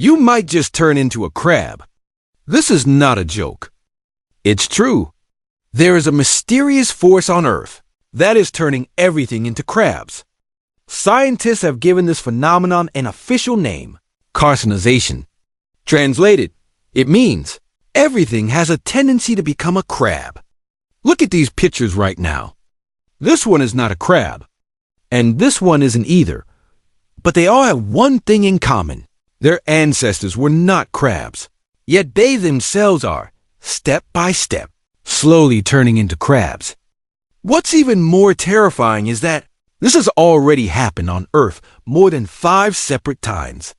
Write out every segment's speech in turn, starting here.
you might just turn into a crab. This is not a joke. It's true. There is a mysterious force on Earth that is turning everything into crabs. Scientists have given this phenomenon an official name, carcinization. Translated, it means everything has a tendency to become a crab. Look at these pictures right now. This one is not a crab, and this one isn't either. But they all have one thing in common. Their ancestors were not crabs, yet they themselves are, step by step, slowly turning into crabs. What's even more terrifying is that this has already happened on Earth more than 5 separate times.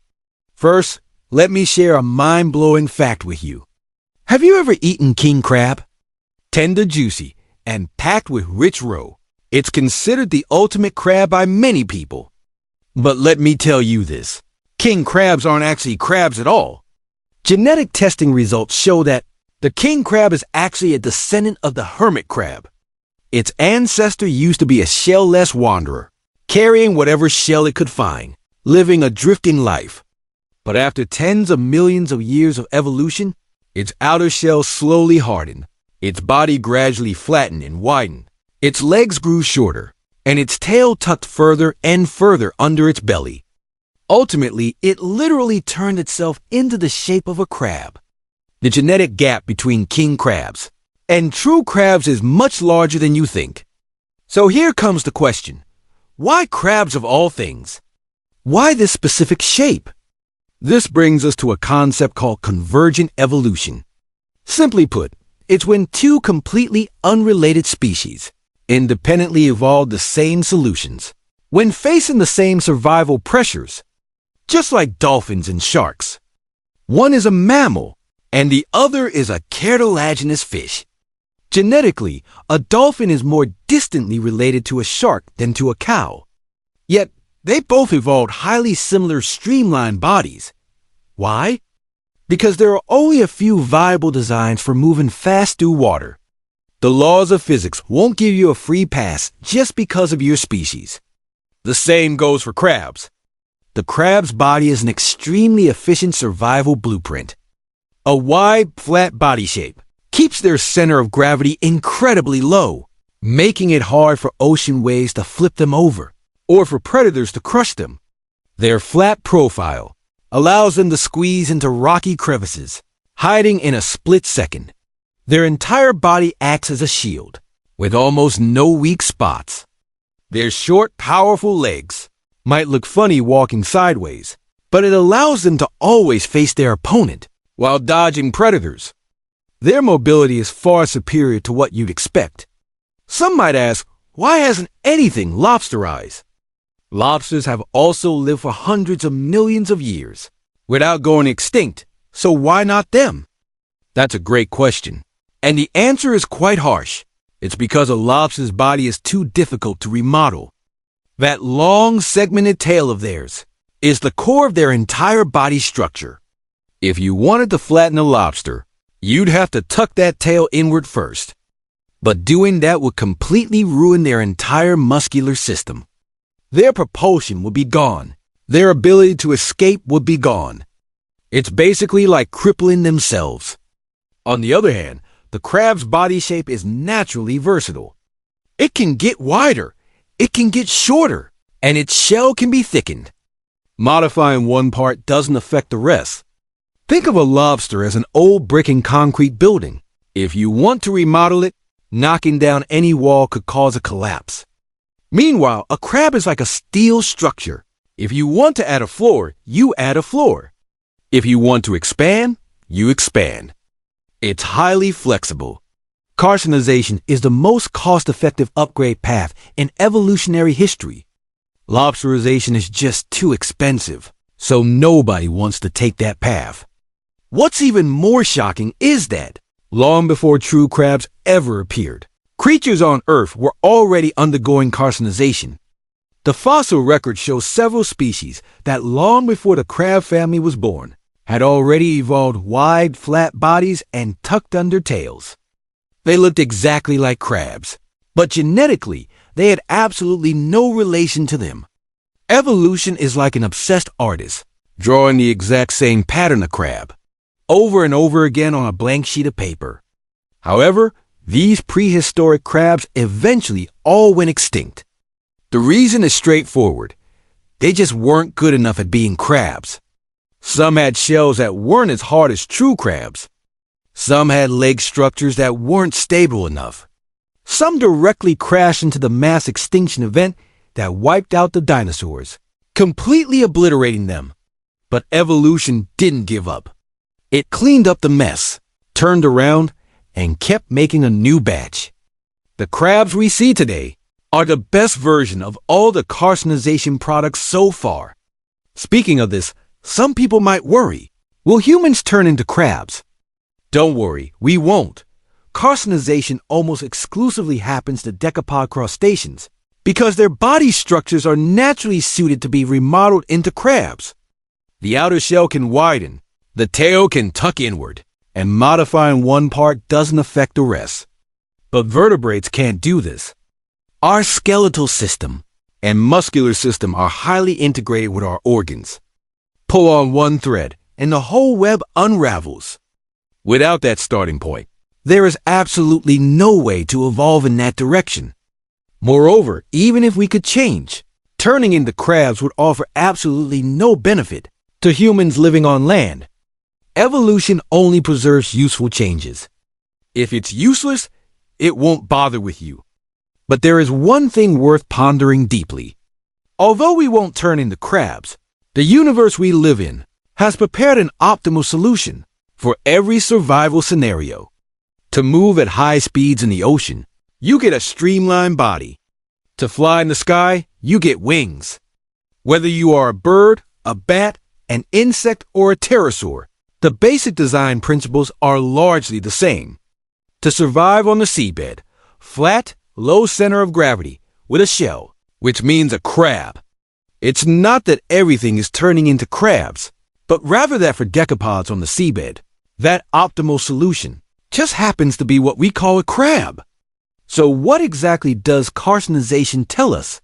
First, let me share a mind-blowing fact with you. Have you ever eaten king crab? Tender, juicy, and packed with rich roe. It's considered the ultimate crab by many people. But let me tell you this. King crabs aren't actually crabs at all. Genetic testing results show that the king crab is actually a descendant of the hermit crab. Its ancestor used to be a shell-less wanderer, carrying whatever shell it could find, living a drifting life. But after tens of millions of years of evolution, its outer shell slowly hardened, its body gradually flattened and widened, its legs grew shorter, and its tail tucked further and further under its belly. Ultimately, it literally turned itself into the shape of a crab. The genetic gap between king crabs and true crabs is much larger than you think. So here comes the question. Why crabs of all things? Why this specific shape? This brings us to a concept called convergent evolution. Simply put, it's when two completely unrelated species independently evolve the same solutions when facing the same survival pressures, just like dolphins and sharks. One is a mammal, and the other is a cartilaginous fish. Genetically, a dolphin is more distantly related to a shark than to a cow. Yet, they both evolved highly similar streamlined bodies. Why? Because there are only a few viable designs for moving fast through water. The laws of physics won't give you a free pass just because of your species. The same goes for crabs. The crab's body is an extremely efficient survival blueprint. A wide, flat body shape keeps their center of gravity incredibly low, making it hard for ocean waves to flip them over or for predators to crush them. Their flat profile allows them to squeeze into rocky crevices, hiding in a split second. Their entire body acts as a shield, with almost no weak spots. Their short, powerful legs might look funny walking sideways, but it allows them to always face their opponent while dodging predators. Their mobility is far superior to what you'd expect. Some might ask, why hasn't anything lobsterized? Lobsters have also lived for hundreds of millions of years without going extinct, so why not them? That's a great question, and the answer is quite harsh. It's because a lobster's body is too difficult to remodel. That long, segmented tail of theirs is the core of their entire body structure. If you wanted to flatten a lobster, you'd have to tuck that tail inward first. But doing that would completely ruin their entire muscular system. Their propulsion would be gone. Their ability to escape would be gone. It's basically like crippling themselves. On the other hand, the crab's body shape is naturally versatile. It can get wider, it can get shorter, and its shell can be thickened. Modifying one part doesn't affect the rest. Think of a lobster as an old brick and concrete building. If you want to remodel it, knocking down any wall could cause a collapse. Meanwhile, a crab is like a steel structure. If you want to add a floor, you add a floor. If you want to expand, you expand. It's highly flexible. Carcinization is the most cost-effective upgrade path in evolutionary history. Lobsterization is just too expensive, so nobody wants to take that path. What's even more shocking is that, long before true crabs ever appeared, creatures on Earth were already undergoing carcinization. The fossil record shows several species that long before the crab family was born, had already evolved wide, flat bodies and tucked under tails. They looked exactly like crabs, but genetically, they had absolutely no relation to them. Evolution is like an obsessed artist, drawing the exact same pattern of crab, over and over again on a blank sheet of paper. However, these prehistoric crabs eventually all went extinct. The reason is straightforward. They just weren't good enough at being crabs. Some had shells that weren't as hard as true crabs. Some had leg structures that weren't stable enough. Some directly crashed into the mass extinction event that wiped out the dinosaurs, completely obliterating them. But evolution didn't give up. It cleaned up the mess, turned around, and kept making a new batch. The crabs we see today are the best version of all the carcinization products so far. Speaking of this, some people might worry, will humans turn into crabs? Don't worry, we won't. Carcinization almost exclusively happens to decapod crustaceans because their body structures are naturally suited to be remodeled into crabs. The outer shell can widen, the tail can tuck inward, and modifying one part doesn't affect the rest. But vertebrates can't do this. Our skeletal system and muscular system are highly integrated with our organs. Pull on one thread, and the whole web unravels. Without that starting point, there is absolutely no way to evolve in that direction. Moreover, even if we could change, turning into crabs would offer absolutely no benefit to humans living on land. Evolution only preserves useful changes. If it's useless, it won't bother with you. But there is one thing worth pondering deeply. Although we won't turn into crabs, the universe we live in has prepared an optimal solution for every survival scenario. To move at high speeds in the ocean, you get a streamlined body. To fly in the sky, you get wings. Whether you are a bird, a bat, an insect, or a pterosaur, the basic design principles are largely the same. To survive on the seabed, flat, low center of gravity, with a shell, which means a crab. It's not that everything is turning into crabs, but rather that for decapods on the seabed, that optimal solution just happens to be what we call a crab. So what exactly does carcinization tell us?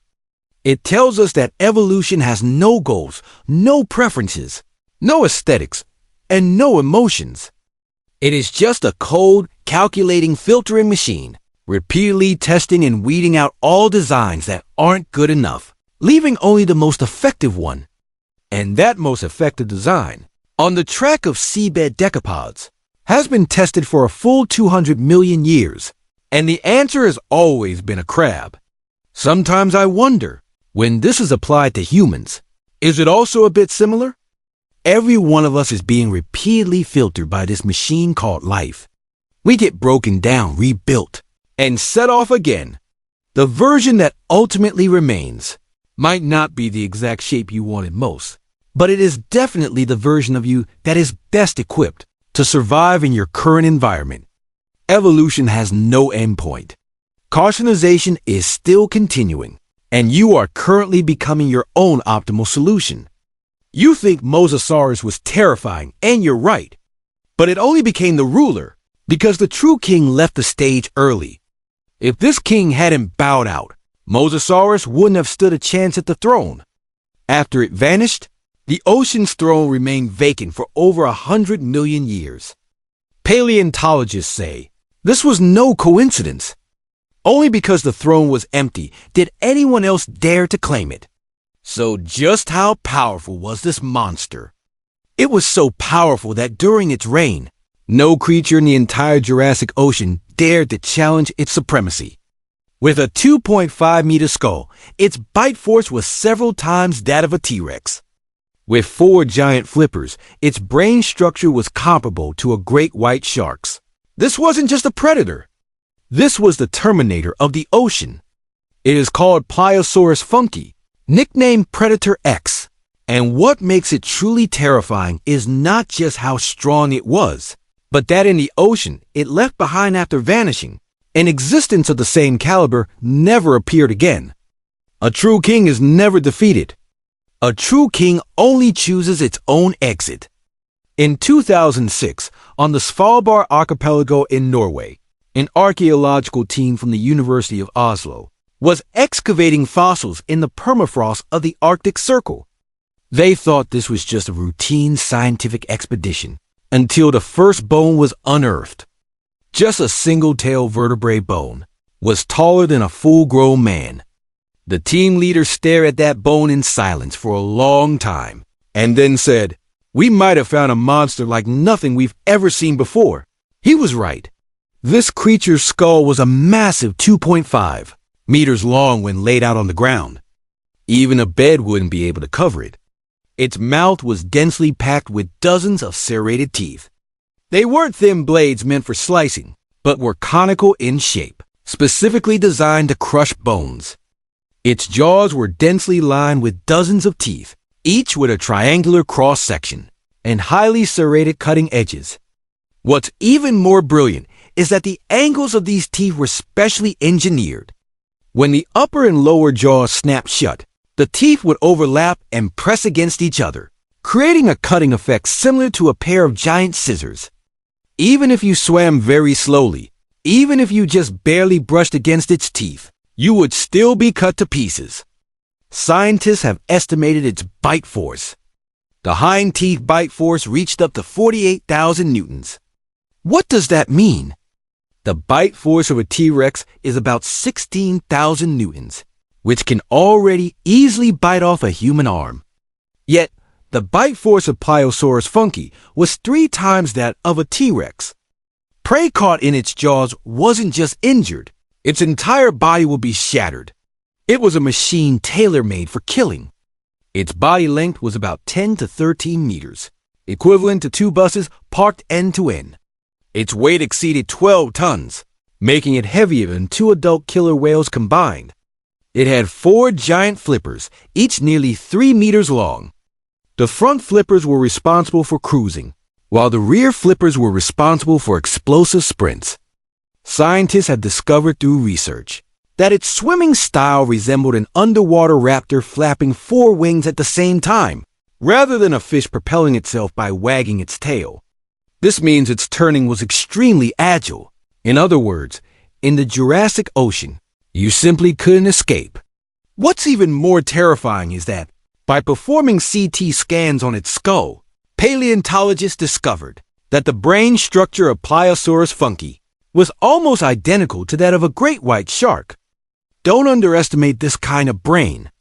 It tells us that evolution has no goals, no preferences, no aesthetics, and no emotions. It is just a cold, calculating, filtering machine, repeatedly testing and weeding out all designs that aren't good enough, leaving only the most effective one. And that most effective design, on the track of seabed decapods, has been tested for a full 200 million years, and the answer has always been a crab. Sometimes I wonder, when this is applied to humans, is it also a bit similar? Every one of us is being repeatedly filtered by this machine called life. We get broken down, rebuilt, and set off again. The version that ultimately remains might not be the exact shape you wanted most, but it is definitely the version of you that is best equipped to survive in your current environment. Evolution has no endpoint. Carcinization is still continuing, and you are currently becoming your own optimal solution. You think Mosasaurus was terrifying, and you're right, but it only became the ruler because the true king left the stage early. If this king hadn't bowed out, Mosasaurus wouldn't have stood a chance at the throne. After it vanished, the ocean's throne remained vacant for over 100 million years. Paleontologists say this was no coincidence. Only because the throne was empty did anyone else dare to claim it. So just how powerful was this monster? It was so powerful that during its reign, no creature in the entire Jurassic Ocean dared to challenge its supremacy. With a 2.5-meter skull, its bite force was several times that of a T-Rex. With 4 giant flippers, its brain structure was comparable to a great white shark's. This wasn't just a predator. This was the Terminator of the ocean. It is called Pliosaurus funky, nicknamed Predator X. And what makes it truly terrifying is not just how strong it was, but that in the ocean it left behind after vanishing, an existence of the same caliber never appeared again. A true king is never defeated. A true king only chooses its own exit. In 2006, on the Svalbard archipelago in Norway, an archaeological team from the University of Oslo was excavating fossils in the permafrost of the Arctic Circle. They thought this was just a routine scientific expedition until the first bone was unearthed. Just a single-tailed vertebrae bone was taller than a full-grown man. The team leader stared at that bone in silence for a long time and then said, "We might have found a monster like nothing we've ever seen before." He was right. This creature's skull was a massive 2.5 meters long when laid out on the ground. Even a bed wouldn't be able to cover it. Its mouth was densely packed with dozens of serrated teeth. They weren't thin blades meant for slicing, but were conical in shape, specifically designed to crush bones. Its jaws were densely lined with dozens of teeth, each with a triangular cross-section and highly serrated cutting edges. What's even more brilliant is that the angles of these teeth were specially engineered. When the upper and lower jaws snapped shut, the teeth would overlap and press against each other, creating a cutting effect similar to a pair of giant scissors. Even if you swam very slowly, even if you just barely brushed against its teeth, you would still be cut to pieces. Scientists have estimated its bite force. The hind teeth bite force reached up to 48,000 newtons. What does that mean? The bite force of a T-Rex is about 16,000 newtons, which can already easily bite off a human arm. Yet, the bite force of Pliosaurus funky was 3 times that of a T-Rex. Prey caught in its jaws wasn't just injured, its entire body would be shattered. It was a machine tailor-made for killing. Its body length was about 10 to 13 meters, equivalent to 2 buses parked end to end. Its weight exceeded 12 tons, making it heavier than 2 adult killer whales combined. It had 4 giant flippers, each nearly 3 meters long. The front flippers were responsible for cruising, while the rear flippers were responsible for explosive sprints. Scientists have discovered through research that its swimming style resembled an underwater raptor flapping 4 wings at the same time, rather than a fish propelling itself by wagging its tail. This means its turning was extremely agile. In other words, in the Jurassic Ocean, you simply couldn't escape. What's even more terrifying is that, by performing CT scans on its skull, paleontologists discovered that the brain structure of Pliosaurus funky was almost identical to that of a great white shark. Don't underestimate this kind of brain.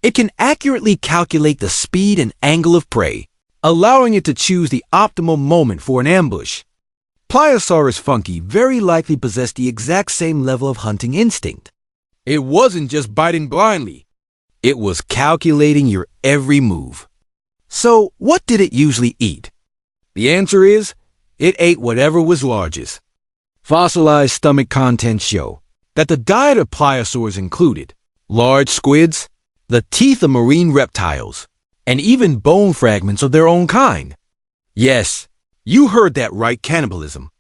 It can accurately calculate the speed and angle of prey, allowing it to choose the optimal moment for an ambush. Pliosaurus funky very likely possessed the exact same level of hunting instinct. It wasn't just biting blindly. It was calculating your every move. So, what did it usually eat? The answer is, it ate whatever was largest. Fossilized stomach contents show that the diet of pliosaurs included large squids, the teeth of marine reptiles, and even bone fragments of their own kind. Yes, you heard that right, cannibalism.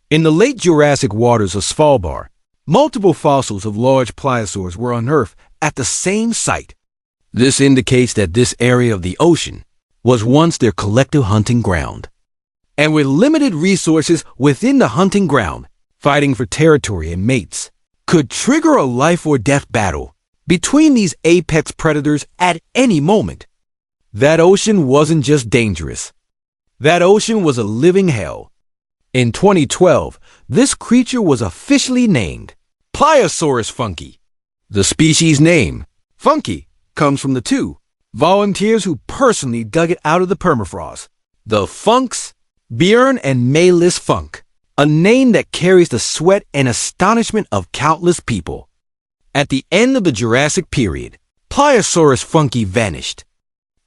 In the late Jurassic waters of Svalbard, multiple fossils of large pliosaurs were unearthed at the same site. This indicates that this area of the ocean was once their collective hunting ground. And with limited resources within the hunting ground, fighting for territory and mates could trigger a life or death battle between these apex predators at any moment. That ocean wasn't just dangerous. That ocean was a living hell. In 2012, this creature was officially named Pliosaurus funky. The species name, funky, comes from the 2 volunteers who personally dug it out of the permafrost. The Funks, Björn and Maylis Funk, a name that carries the sweat and astonishment of countless people. At the end of the Jurassic period, Pliosaurus funky vanished.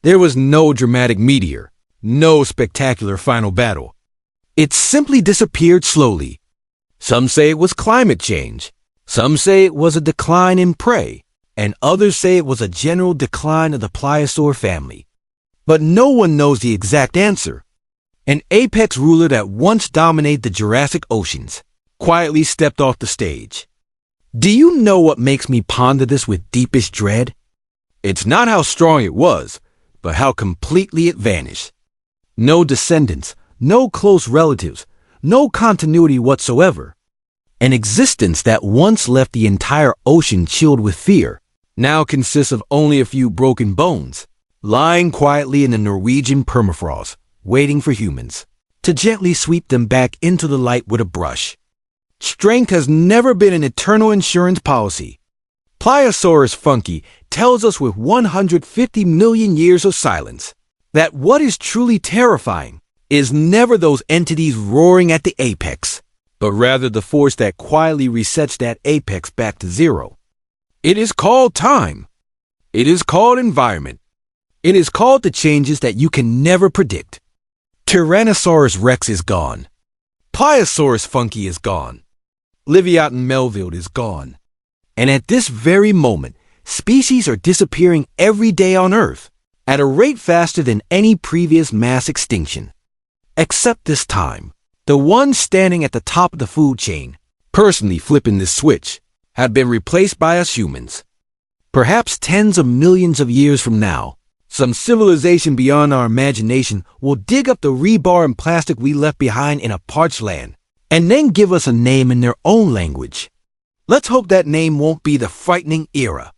There was no dramatic meteor, no spectacular final battle. It simply disappeared slowly. Some say it was climate change. Some say it was a decline in prey, and others say it was a general decline of the pliosaur family. But no one knows the exact answer. An apex ruler that once dominated the Jurassic oceans quietly stepped off the stage. Do you know what makes me ponder this with deepest dread? It's not how strong it was, but how completely it vanished. No descendants, no close relatives, no continuity whatsoever. An existence that once left the entire ocean chilled with fear now consists of only a few broken bones, lying quietly in the Norwegian permafrost, waiting for humans to gently sweep them back into the light with a brush. Strength has never been an eternal insurance policy. Pliosaurus funky tells us with 150 million years of silence that what is truly terrifying is never those entities roaring at the apex, but rather the force that quietly resets that apex back to zero. It is called time. It is called environment. It is called the changes that you can never predict. Tyrannosaurus rex is gone. Pliosaurus funky is gone. Liviaton Melville is gone. And at this very moment, species are disappearing every day on Earth at a rate faster than any previous mass extinction. Except this time, the ones standing at the top of the food chain, personally flipping this switch, have been replaced by us humans. Perhaps tens of millions of years from now, some civilization beyond our imagination will dig up the rebar and plastic we left behind in a parched land, and then give us a name in their own language. Let's hope that name won't be the frightening era.